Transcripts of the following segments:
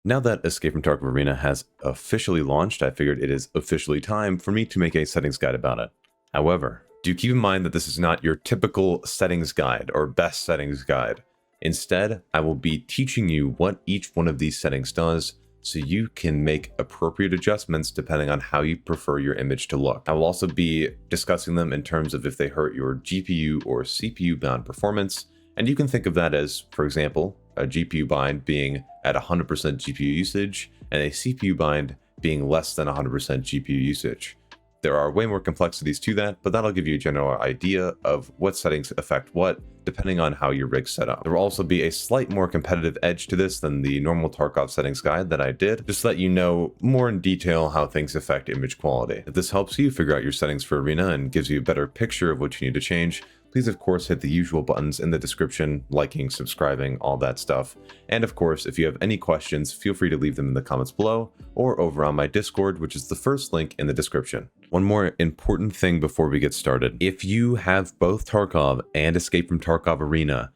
Now that Escape from Tarkov Arena has officially launched, I figured it is officially time for me to make a settings guide about it. However, do keep in mind that this is not your typical settings guide or best settings guide. Instead, I will be teaching you what each one of these settings does so you can make appropriate adjustments depending on how you prefer your image to look. I will also be discussing them in terms of if they hurt your GPU or CPU bound performance, and you can think of that as, for example, a GPU bind being at 100% GPU usage and a CPU bind being less than 100% GPU usage. There are way more complexities to that, but that'll give you a general idea of what settings affect what, depending on how your rig's set up. There will also be a slight more competitive edge to this than the normal Tarkov settings guide that I did, just to let you know more in detail how things affect image quality. If this helps you figure out your settings for Arena and gives you a better picture of what you need to change, please of course hit the usual buttons in the description, liking, subscribing, all that stuff. And of course, if you have any questions, feel free to leave them in the comments below or over on my Discord, which is the first link in the description. One more important thing before we get started. If you have both Tarkov and Escape from Tarkov Arena,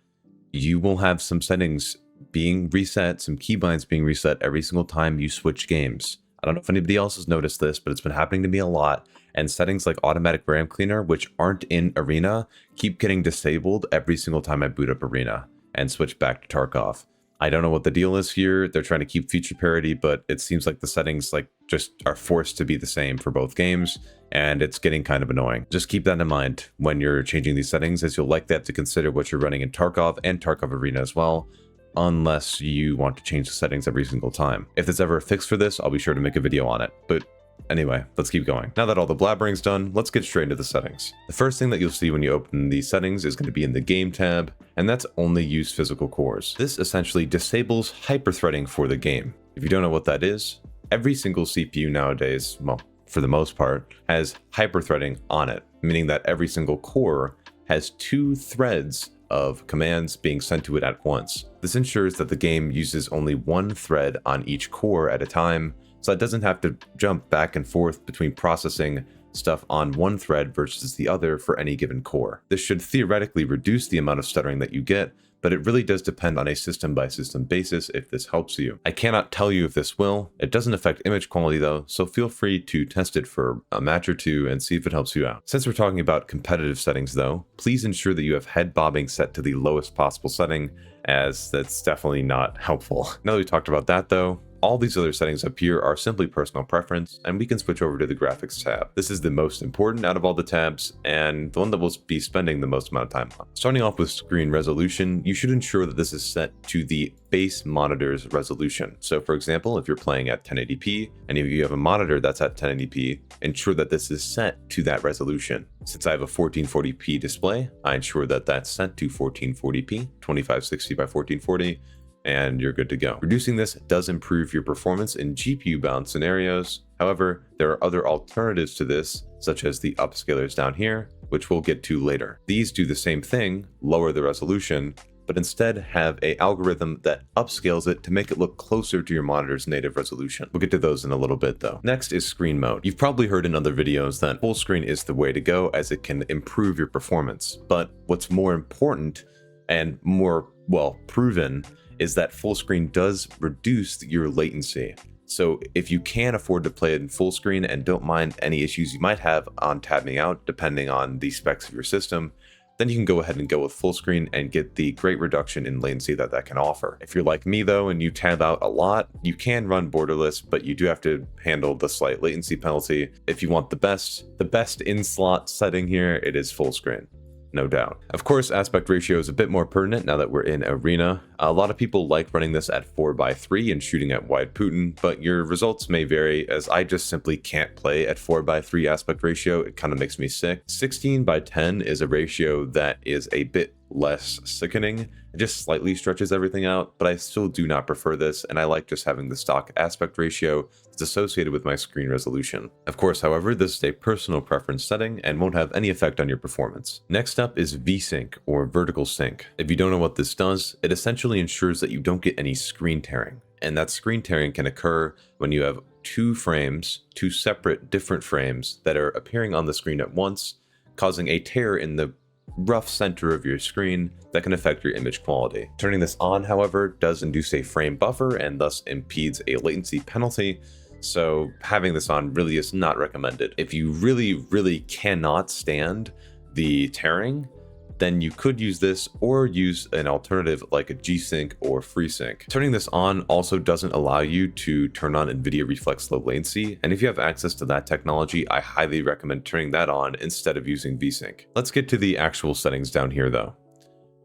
you will have some settings being reset, some keybinds being reset every single time you switch games. I don't know if anybody else has noticed this, but it's been happening to me a lot. And settings like automatic RAM cleaner, which aren't in Arena, keep getting disabled every single time I boot up Arena and switch back to Tarkov. I don't know what the deal is here. They're trying to keep feature parity, but it seems like the settings just are forced to be the same for both games, and it's getting kind of annoying. Just keep that in mind when you're changing these settings, as you'll likely have to consider what you're running in Tarkov and Tarkov Arena as well, unless you want to change the settings every single time. If there's ever a fix for this, I'll be sure to make a video on it. But anyway, let's keep going. Now that all the blabbering's done, let's get straight into the settings. The first thing that you'll see when you open these settings is going to be in the Game tab, and that's only use physical cores. This essentially disables hyperthreading for the game. If you don't know what that is, every single CPU nowadays, well, for the most part, has hyperthreading on it, meaning that every single core has 2 threads of commands being sent to it at once. This ensures that the game uses only 1 thread on each core at a time, so it doesn't have to jump back and forth between processing stuff on one thread versus the other for any given core. This should theoretically reduce the amount of stuttering that you get, but it really does depend on a system-by-system basis if this helps you. I cannot tell you if this will. It doesn't affect image quality though, so feel free to test it for a match or two and see if it helps you out. Since we're talking about competitive settings though, please ensure that you have head bobbing set to the lowest possible setting, as that's definitely not helpful. Now that we talked about that though, all these other settings up here are simply personal preference, and we can switch over to the graphics tab. This is the most important out of all the tabs, and the one that we'll be spending the most amount of time on. Starting off with screen resolution, you should ensure that this is set to the base monitor's resolution. So for example, if you're playing at 1080p, and if you have a monitor that's at 1080p, ensure that this is set to that resolution. Since I have a 1440p display, I ensure that that's set to 1440p, 2560 by 1440, and you're good to go. Reducing this does improve your performance in GPU bound scenarios. However, there are other alternatives to this, such as the Upscalers down here, which we'll get to later. These do the same thing, lower the resolution, but instead have an algorithm that upscales it to make it look closer to your monitor's native resolution. We'll get to those in a little bit though. Next is screen mode. You've probably heard in other videos that full screen is the way to go, as it can improve your performance. But what's more important and more, well, proven is that full screen does reduce your latency. So if you can afford to play it in full screen and don't mind any issues you might have on tabbing out depending on the specs of your system, then you can go ahead and go with full screen and get the great reduction in latency that can offer. If you're like me though and you tab out a lot, you can run Borderless, but you do have to handle the slight latency penalty. If you want the best in-slot setting here, it is full screen. No doubt. Of course, aspect ratio is a bit more pertinent now that we're in Arena. A lot of people like running this at 4:3 and shooting at wide Putin, but your results may vary, as I just simply can't play at 4:3 aspect ratio. It kind of makes me sick. 16:10 is a ratio that is a bit less sickening. It just slightly stretches everything out, but I still do not prefer this, and I like just having the stock aspect ratio that's associated with my screen resolution. Of course, however, this is a personal preference setting and won't have any effect on your performance. Next up is VSync, or vertical sync. If you don't know what this does, it essentially ensures that you don't get any screen tearing, and that screen tearing can occur when you have 2 frames, 2 separate different frames that are appearing on the screen at once, causing a tear in the rough center of your screen that can affect your image quality. Turning this on, however, does induce a frame buffer and thus impedes a latency penalty, so having this on really is not recommended. If you really cannot stand the tearing, then you could use this or use an alternative like a G-Sync or FreeSync. Turning this on also doesn't allow you to turn on NVIDIA Reflex Low Latency, and if you have access to that technology, I highly recommend turning that on instead of using VSync. Let's get to the actual settings down here though.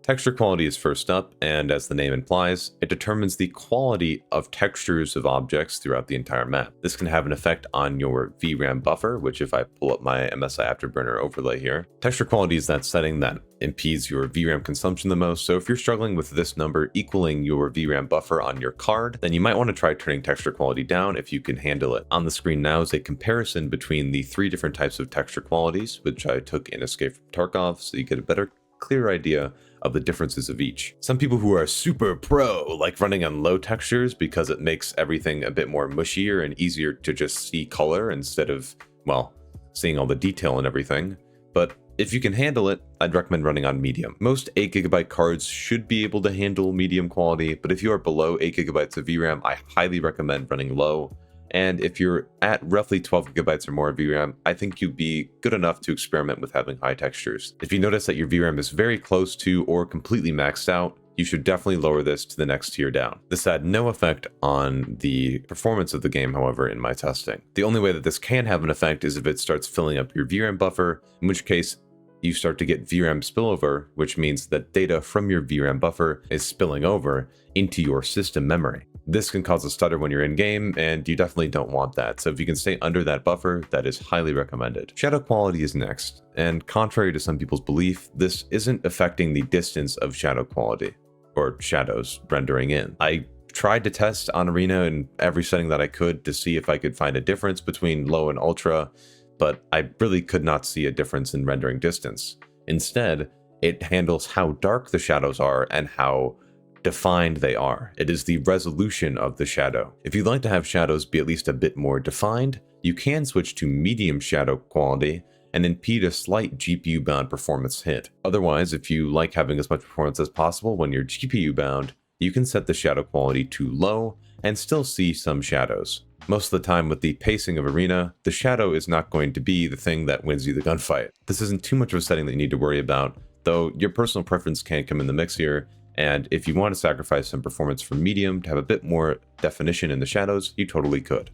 Texture quality is first up, and as the name implies, it determines the quality of textures of objects throughout the entire map. This can have an effect on your VRAM buffer, which if I pull up my MSI Afterburner overlay here, texture quality is that setting that impedes your VRAM consumption the most, so if you're struggling with this number equaling your VRAM buffer on your card, then you might want to try turning texture quality down if you can handle it. On the screen now is a comparison between the 3 different types of texture qualities, which I took in Escape from Tarkov, so you get a clear idea of the differences of each. Some people who are super pro like running on low textures because it makes everything a bit more mushier and easier to just see color instead of, well, seeing all the detail and everything. But if you can handle it, I'd recommend running on medium. Most 8GB cards should be able to handle medium quality, but if you are below 8GB of VRAM, I highly recommend running low. And if you're at roughly 12GB or more of VRAM, I think you'd be good enough to experiment with having high textures. If you notice that your VRAM is very close to or completely maxed out, you should definitely lower this to the next tier down. This had no effect on the performance of the game, however, in my testing. The only way that this can have an effect is if it starts filling up your VRAM buffer, in which case you start to get VRAM spillover, which means that data from your VRAM buffer is spilling over into your system memory. This can cause a stutter when you're in game, and you definitely don't want that. So if you can stay under that buffer, that is highly recommended. Shadow quality is next, and contrary to some people's belief, this isn't affecting the distance of shadow quality, or shadows rendering in. I tried to test on Arena in every setting that I could to see if I could find a difference between low and ultra, but I really could not see a difference in rendering distance. Instead, it handles how dark the shadows are and how defined they are. It is the resolution of the shadow. If you'd like to have shadows be at least a bit more defined, you can switch to medium shadow quality and impede a slight GPU bound performance hit. Otherwise, if you like having as much performance as possible when you're GPU bound, you can set the shadow quality to low and still see some shadows. Most of the time with the pacing of Arena, the shadow is not going to be the thing that wins you the gunfight. This isn't too much of a setting that you need to worry about, though your personal preference can come in the mix here. And if you want to sacrifice some performance for medium to have a bit more definition in the shadows, you totally could.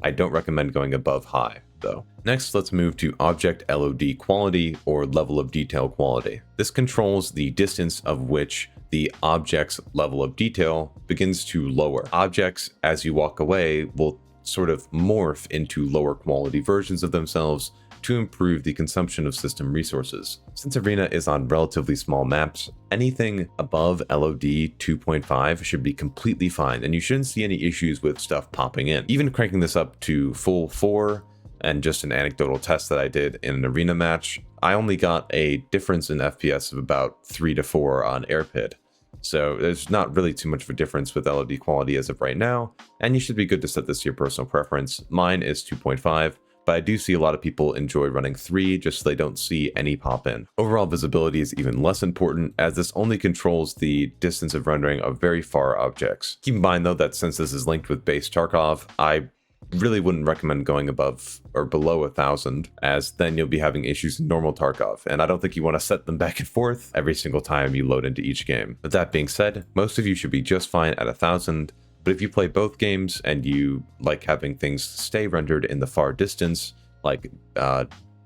I don't recommend going above high, though. Next, let's move to Object LOD Quality, or Level of Detail Quality. This controls the distance of which the object's level of detail begins to lower. Objects, as you walk away, will sort of morph into lower quality versions of themselves to improve the consumption of system resources. Since Arena is on relatively small maps, anything above LOD 2.5 should be completely fine, and you shouldn't see any issues with stuff popping in. Even cranking this up to full 4, and just an anecdotal test that I did in an Arena match, I only got a difference in FPS of about 3 to 4 on AirPid. So there's not really too much of a difference with LOD quality as of right now, and you should be good to set this to your personal preference. Mine is 2.5. But I do see a lot of people enjoy running 3 just so they don't see any pop in. Overall visibility is even less important, as this only controls the distance of rendering of very far objects. Keep in mind though that since this is linked with base Tarkov, I really wouldn't recommend going above or below 1000, as then you'll be having issues in normal Tarkov, and I don't think you want to set them back and forth every single time you load into each game. But that being said, most of you should be just fine at 1000, but if you play both games and you like having things stay rendered in the far distance, like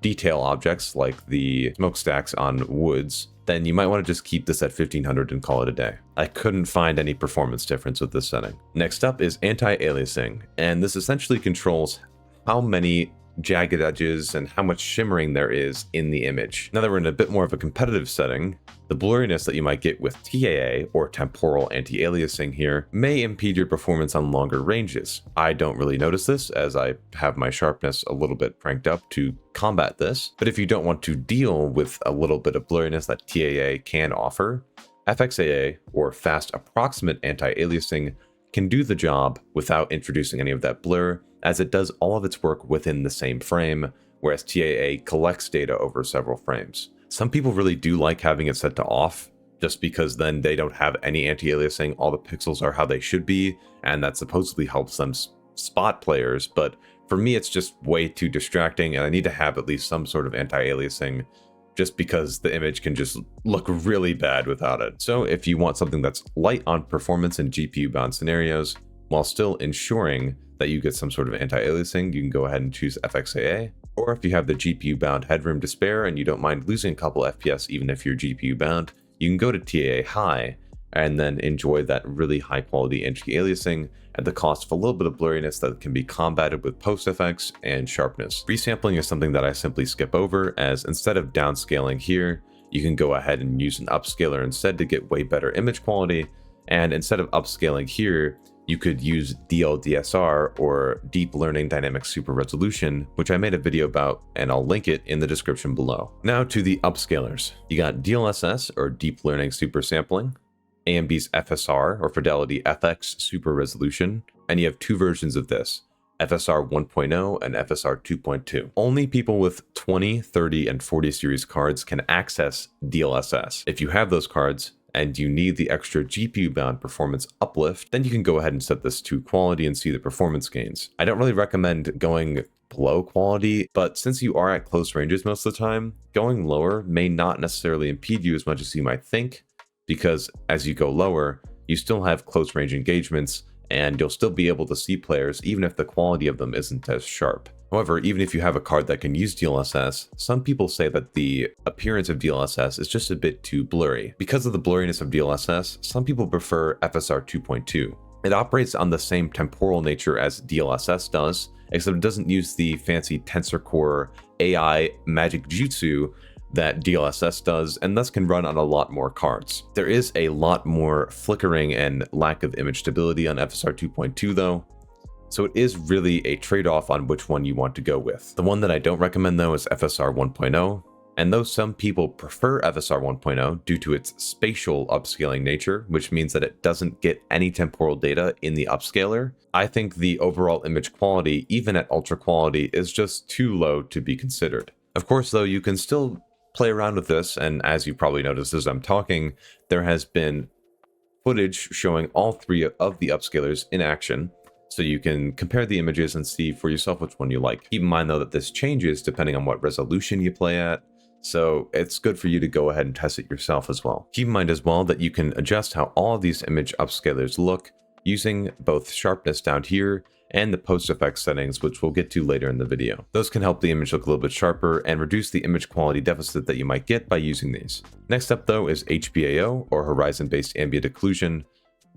detail objects like the smokestacks on woods, then you might want to just keep this at 1500 and call it a day. I couldn't find any performance difference with this setting. Next up is Anti-Aliasing, and this essentially controls how many jagged edges and how much shimmering there is in the image. Now that we're in a bit more of a competitive setting, the blurriness that you might get with TAA, or temporal anti-aliasing here, may impede your performance on longer ranges. I don't really notice this, as I have my sharpness a little bit cranked up to combat this, but if you don't want to deal with a little bit of blurriness that TAA can offer, FXAA, or fast approximate anti-aliasing, can do the job without introducing any of that blur, as it does all of its work within the same frame, whereas TAA collects data over several frames. Some people really do like having it set to off, just because then they don't have any anti-aliasing, all the pixels are how they should be, and that supposedly helps them spot players, but for me it's just way too distracting, and I need to have at least some sort of anti-aliasing, just because the image can just look really bad without it. So if you want something that's light on performance in GPU-bound scenarios, while still ensuring that you get some sort of anti-aliasing, you can go ahead and choose FXAA. Or if you have the GPU-bound headroom to spare and you don't mind losing a couple FPS even if you're GPU-bound, you can go to TAA high and then enjoy that really high quality anti-aliasing at the cost of a little bit of blurriness that can be combated with PostFX and Sharpness. Resampling is something that I simply skip over, as instead of downscaling here, you can go ahead and use an upscaler instead to get way better image quality, and instead of upscaling here, you could use DLDSR, or Deep Learning Dynamic Super Resolution, which I made a video about and I'll link it in the description below. Now to the upscalers. You got DLSS, or Deep Learning Super Sampling, AMD's FSR, or Fidelity FX Super Resolution, and you have two versions of this, FSR 1.0 and FSR 2.2. Only people with 20, 30, and 40 series cards can access DLSS. If you have those cards, and you need the extra GPU-bound performance uplift, then you can go ahead and set this to quality and see the performance gains. I don't really recommend going below quality, but since you are at close ranges most of the time, going lower may not necessarily impede you as much as you might think, because as you go lower, you still have close range engagements, and you'll still be able to see players even if the quality of them isn't as sharp. However, even if you have a card that can use DLSS, some people say that the appearance of DLSS is just a bit too blurry. Because of the blurriness of DLSS, some people prefer FSR 2.2. It operates on the same temporal nature as DLSS does, except it doesn't use the fancy tensor core AI magic jutsu that DLSS does, and thus can run on a lot more cards. There is a lot more flickering and lack of image stability on FSR 2.2 though, so it is really a trade-off on which one you want to go with. The one that I don't recommend though is FSR 1.0, and though some people prefer FSR 1.0 due to its spatial upscaling nature, which means that it doesn't get any temporal data in the upscaler, I think the overall image quality, even at ultra quality, is just too low to be considered. Of course though, you can still play around with this, and as you probably noticed as I'm talking, there has been footage showing all three of the upscalers in action, so you can compare the images and see for yourself which one you like. Keep in mind though that this changes depending on what resolution you play at, so it's good for you to go ahead and test it yourself as well. Keep in mind as well that you can adjust how all of these image upscalers look using both sharpness down here and the PostFX settings, which we'll get to later in the video. Those can help the image look a little bit sharper and reduce the image quality deficit that you might get by using these. Next up though is HBAO, or Horizon-Based Ambient Occlusion.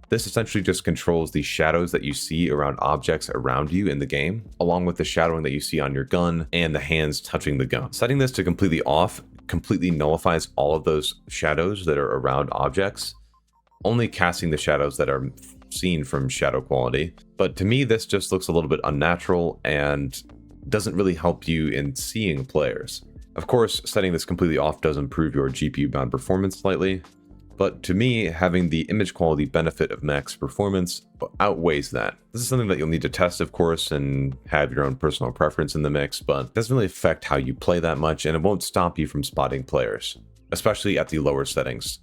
This essentially just controls the shadows that you see around objects around you in the game, along with the shadowing that you see on your gun and the hands touching the gun. Setting this to completely off completely nullifies all of those shadows that are around objects, only casting the shadows that are seen from shadow quality. But to me, this just looks a little bit unnatural and doesn't really help you in seeing players. Of course, setting this completely off does improve your GPU-bound performance slightly, but to me, having the image quality benefit of max performance outweighs that. This is something that you'll need to test, of course, and have your own personal preference in the mix, but it doesn't really affect how you play that much, and it won't stop you from spotting players, especially at the lower settings.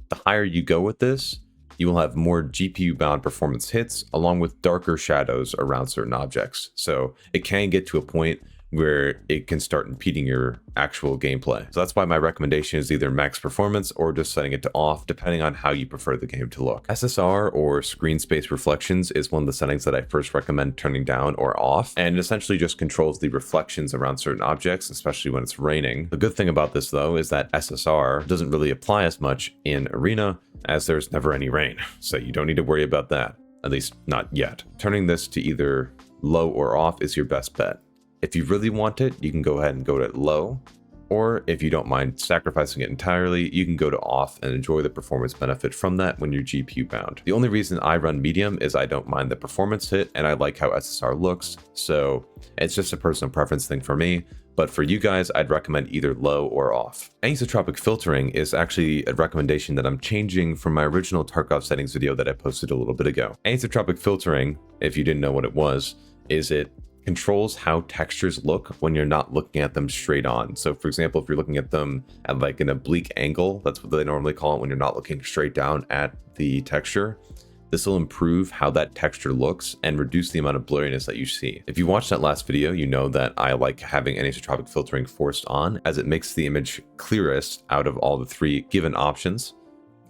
The higher you go with this, you will have more GPU-bound performance hits, along with darker shadows around certain objects. So it can get to a point where it can start impeding your actual gameplay. So that's why my recommendation is either max performance or just setting it to off, depending on how you prefer the game to look. SSR, or screen space reflections, is one of the settings that I first recommend turning down or off, and it essentially just controls the reflections around certain objects, especially when it's raining. The good thing about this though is that SSR doesn't really apply as much in Arena, as there's never any rain, so you don't need to worry about that, at least not yet. Turning this to either low or off is your best bet. If you really want it, you can go ahead and go to low, or if you don't mind sacrificing it entirely, you can go to off and enjoy the performance benefit from that when you're GPU bound. The only reason I run medium is I don't mind the performance hit and I like how SSR looks, so it's just a personal preference thing for me. But for you guys, I'd recommend either low or off. Anisotropic filtering is actually a recommendation that I'm changing from my original Tarkov settings video that I posted a little bit ago. Anisotropic filtering, if you didn't know what it was, is it controls how textures look when you're not looking at them straight on. So for example, if you're looking at them at like an oblique angle, that's what they normally call it when you're not looking straight down at the texture, this will improve how that texture looks and reduce the amount of blurriness that you see. If you watched that last video, you know that I like having anisotropic filtering forced on, as it makes the image clearest out of all the 3 given options.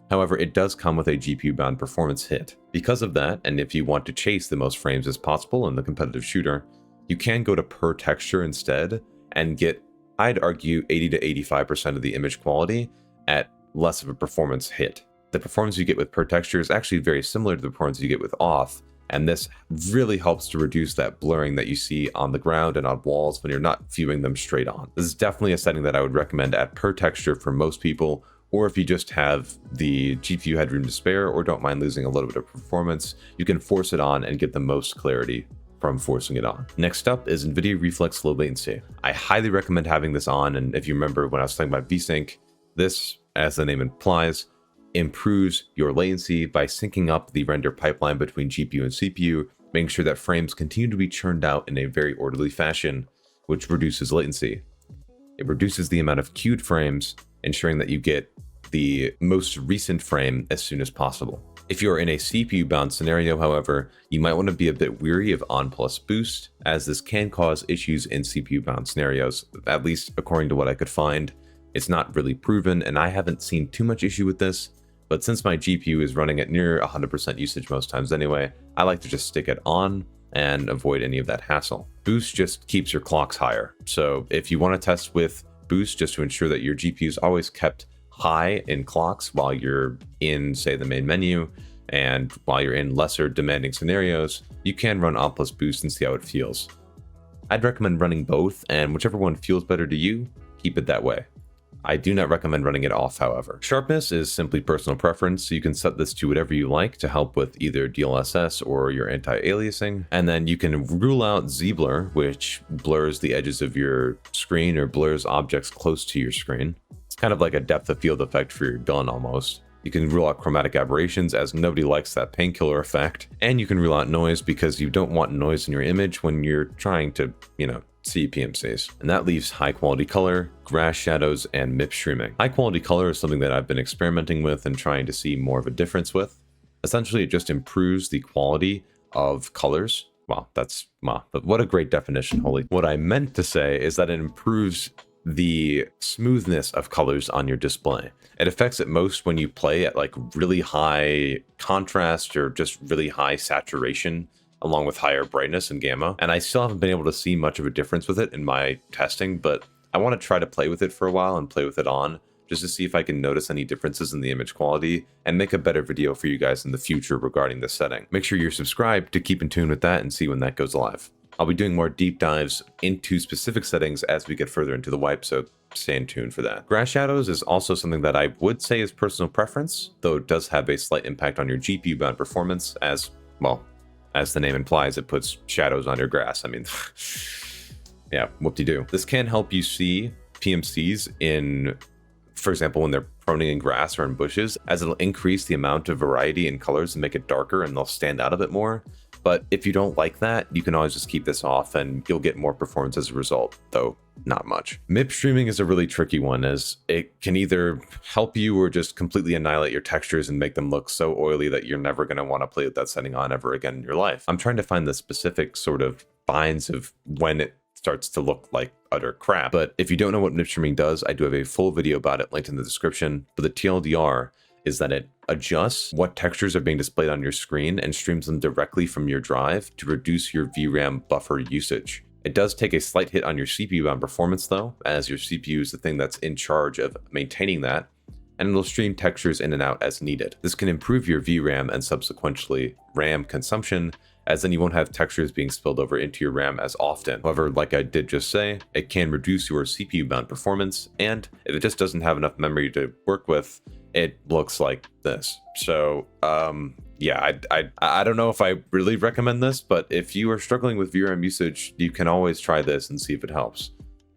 However, it does come with a GPU-bound performance hit. Because of that, and if you want to chase the most frames as possible in the competitive shooter, you can go to per texture instead and get, I'd argue, 80 to 85% of the image quality at less of a performance hit. The performance you get with per texture is actually very similar to the performance you get with off, and this really helps to reduce that blurring that you see on the ground and on walls when you're not viewing them straight on. This is definitely a setting that I would recommend at per texture for most people, or if you just have the GPU headroom to spare or don't mind losing a little bit of performance, you can force it on and get the most clarity from forcing it on. Next up is NVIDIA Reflex Low Latency. I highly recommend having this on, and if you remember when I was talking about VSync, this, as the name implies, improves your latency by syncing up the render pipeline between GPU and CPU, making sure that frames continue to be churned out in a very orderly fashion, which reduces latency. It reduces the amount of queued frames, ensuring that you get the most recent frame as soon as possible. If you're in a CPU-bound scenario, however, you might want to be a bit weary of on plus boost, as this can cause issues in CPU-bound scenarios, at least according to what I could find. It's not really proven, and I haven't seen too much issue with this, but since my GPU is running at near 100% usage most times anyway, I like to just stick it on and avoid any of that hassle. Boost just keeps your clocks higher, so if you want to test with boost just to ensure that your GPU is always kept high in clocks while you're in, say, the main menu, and while you're in lesser demanding scenarios, you can run on plus boost and see how it feels. I'd recommend running both, and whichever one feels better to you, keep it that way. I do not recommend running it off, however. Sharpness is simply personal preference, so you can set this to whatever you like to help with either DLSS or your anti-aliasing. And then you can rule out Z-blur, which blurs the edges of your screen or blurs objects close to your screen. It's kind of like a depth of field effect for your gun almost. You can rule out chromatic aberrations, as nobody likes that painkiller effect. And you can rule out noise because you don't want noise in your image when you're trying to, see PMCs. And that leaves high quality color, grass shadows, and MIP streaming. High quality color is something that I've been experimenting with and trying to see more of a difference with. Essentially, it just improves the quality of colors. But what a great definition, holy. What I meant to say is that it improves the smoothness of colors on your display. It affects it most when you play at like really high contrast or just really high saturation, along with higher brightness and gamma. And I still haven't been able to see much of a difference with it in my testing, but I want to try to play with it for a while and play with it on, just to see if I can notice any differences in the image quality and make a better video for you guys in the future regarding this setting. Make sure you're subscribed to keep in tune with that and see when that goes live. I'll be doing more deep dives into specific settings as we get further into the wipe, so stay tuned for that. Grass shadows is also something that I would say is personal preference, though it does have a slight impact on your GPU-bound performance as the name implies, it puts shadows on your grass. I mean, yeah, whoop-de-doo. This can help you see PMCs in, for example, when they're proning in grass or in bushes, as it'll increase the amount of variety in colors and make it darker and they'll stand out a bit more. But if you don't like that, you can always just keep this off and you'll get more performance as a result, though not much. MIP streaming is a really tricky one, as it can either help you or just completely annihilate your textures and make them look so oily that you're never going to want to play with that setting on ever again in your life. I'm trying to find the specific sort of binds of when it starts to look like utter crap. But if you don't know what MIP streaming does, I do have a full video about it linked in the description. But the TLDR is that it adjusts what textures are being displayed on your screen and streams them directly from your drive to reduce your VRAM buffer usage. It does take a slight hit on your CPU-bound performance though, as your CPU is the thing that's in charge of maintaining that, and it'll stream textures in and out as needed. This can improve your VRAM and subsequently RAM consumption, as then you won't have textures being spilled over into your RAM as often. However, like I did just say, it can reduce your CPU-bound performance, and if it just doesn't have enough memory to work with, it looks like this. So, yeah, I don't know if I really recommend this, but if you are struggling with VRAM usage, you can always try this and see if it helps.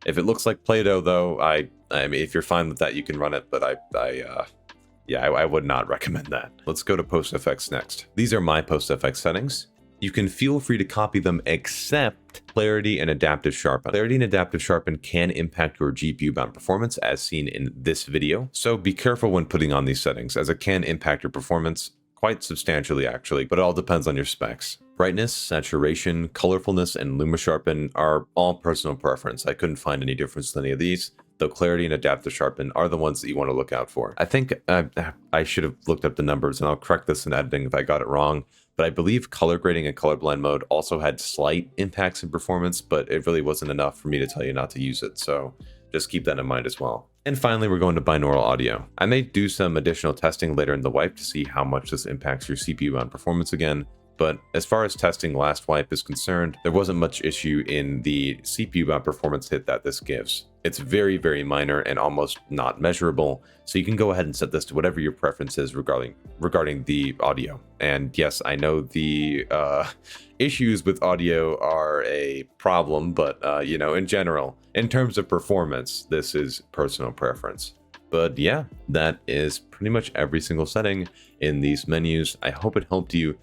If it looks like Play-Doh, though, I mean, if you're fine with that, you can run it, but I would not recommend that. Let's go to PostFX next. These are my PostFX settings. you can feel free to copy them, except clarity and adaptive sharpen. Clarity and adaptive sharpen can impact your GPU bound performance, as seen in this video. So be careful when putting on these settings, as it can impact your performance quite substantially actually, but it all depends on your specs. Brightness, saturation, colorfulness, and luma sharpen are all personal preference. I couldn't find any difference in any of these, though clarity and adaptive sharpen are the ones that you want to look out for. I think I should have looked up the numbers, and I'll correct this in editing if I got it wrong, but I believe color grading and colorblind mode also had slight impacts in performance, but it really wasn't enough for me to tell you not to use it, so just keep that in mind as well. And finally, we're going to binaural audio. I may do some additional testing later in the wipe to see how much this impacts your CPU bound performance again, but as far as testing last wipe is concerned, there wasn't much issue in the CPU bound performance hit that this gives. It's very, very minor and almost not measurable, so you can go ahead and set this to whatever your preference is regarding the audio. And yes, I know the issues with audio are a problem, but you know, in general, in terms of performance, this is personal preference. But yeah, that is pretty much every single setting in these menus. I hope it helped you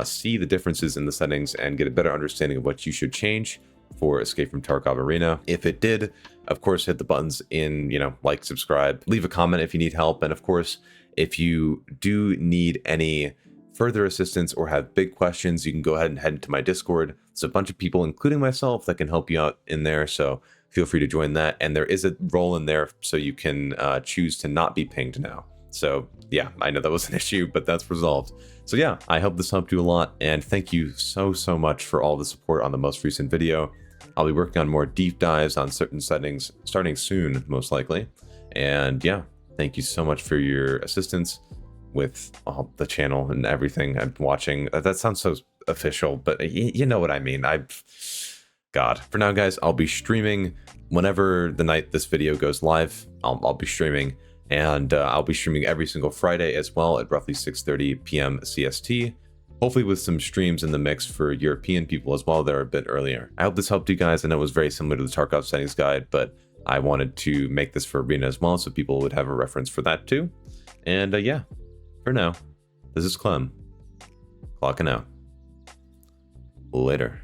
see the differences in the settings and get a better understanding of what you should change for Escape from Tarkov Arena. If it did, of course, hit the buttons in, you know, like, subscribe, leave a comment if you need help. And of course, if you do need any further assistance or have big questions, you can go ahead and head into my Discord. There's a bunch of people, including myself, that can help you out in there. So feel free to join that. And there is a role in there so you can choose to not be pinged now. So yeah, I know that was an issue, but that's resolved. So yeah, I hope this helped you a lot, and thank you so much for all the support on the most recent video. I'll be working on more deep dives on certain settings starting soon, most likely. And yeah, thank you so much for your assistance with all the channel and everything I'm watching. That sounds so official, but you know what I mean. God, for now, guys, I'll be streaming whenever the night this video goes live. I'll be streaming. And I'll be streaming every single Friday as well at roughly 6:30 p.m. CST, hopefully with some streams in the mix for European people as well that are a bit earlier. I hope this helped you guys. I know it was very similar to the Tarkov settings guide, but I wanted to make this for Arena as well so people would have a reference for that too. And yeah, for now, this is Clem, clocking out. Later.